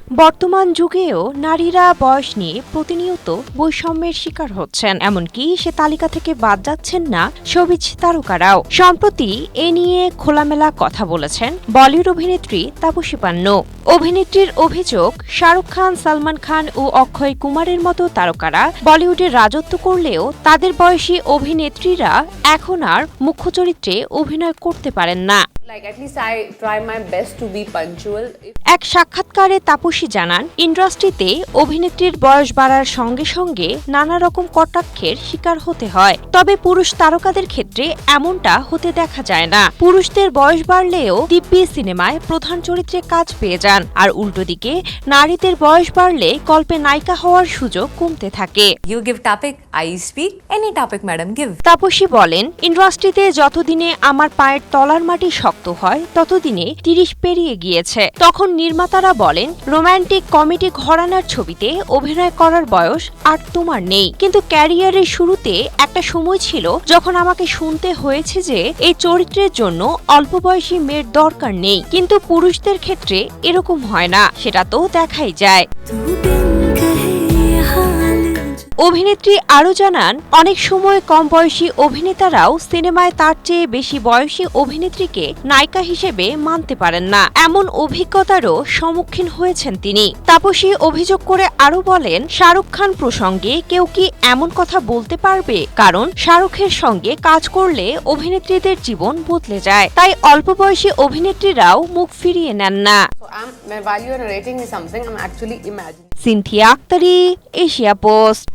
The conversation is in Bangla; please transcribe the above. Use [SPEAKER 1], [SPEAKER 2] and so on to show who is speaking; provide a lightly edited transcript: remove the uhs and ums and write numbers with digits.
[SPEAKER 1] বর্তমান যুগেও নারীরা বয়স নিয়ে প্রতিনিয়ত বৈষম্যের শিকার হচ্ছেন, এমনকি সে তালিকা থেকে বাদ যাচ্ছেন না শোবিজ তারকারাও। সম্প্রতি এ নিয়ে খোলামেলা কথা বলেছেন বলিউড অভিনেত্রী তাপসী পান্নু। অভিনেত্রীর অভিযোগ, শাহরুখ খান, সালমান খান ও অক্ষয় কুমারের মতো তারকারা বলিউডে রাজত্ব করলেও তাদের বয়সী অভিনেত্রীরা এখন আর মুখ্য চরিত্রে অভিনয় করতে পারেন না। এক সাক্ষাৎকারে তাপসী জানান, ইন্ডাস্ট্রিতে অভিনেত্রীর বয়স বাড়ার সঙ্গে সঙ্গে নানা রকম কটাক্ষের শিকার হতে হয়। তবে পুরুষ তারকাদের ক্ষেত্রে এমনটা হতে দেখা যায় না। পুরুষদের বয়স বাড়লেও দিব্যি সিনেমায় প্রধান চরিত্রে কাজ পেয়ে যান, আর উল্টো দিকে নারীদের বয়স বাড়লে গল্পে নায়িকা হওয়ার সুযোগ কমতে থাকে। তাপসী বলেন, ইন্ডাস্ট্রিতে যতদিনে আমার পায়ের তলার মাটি শক্ত হয় ততদিনে 30 পেরিয়ে গিয়েছে। তখন নির্মাতারা বলেন, রোমান্টিক কমেডি ঘরানার ছবিতে অভিনয় করার বয়স আর তোমার নেই। কিন্তু ক্যারিয়ারের শুরুতে একটা সময় ছিল যখন আমাকে শুনতে হয়েছে যে এই চরিত্রের জন্য অল্প বয়সী মেয়ের দরকার নেই। কিন্তু পুরুষদের ক্ষেত্রে এরকম হয় না, সেটা তো দেখাই যায়। অভিনেত্রী আরও জানান, অনেক সময় কম বয়সী অভিনেতারাও সিনেমায় তার চেয়ে বেশি বয়সী অভিনেত্রীকে নায়িকা হিসেবে মানতে পারেন না। এমন অভিজ্ঞতারও সম্মুখীন হয়েছেন তিনি। তাপসী অভিযোগ করে আরও বলেন, শাহরুখ খান প্রসঙ্গে কেউ কি এমন কথা বলতে পারবে? কারণ শাহরুখের সঙ্গে কাজ করলে অভিনেত্রীদের জীবন বদলে যায়, তাই অল্প বয়সী অভিনেত্রীরাও মুখ ফিরিয়ে নেন না। Sinthia Aktari, Asia post.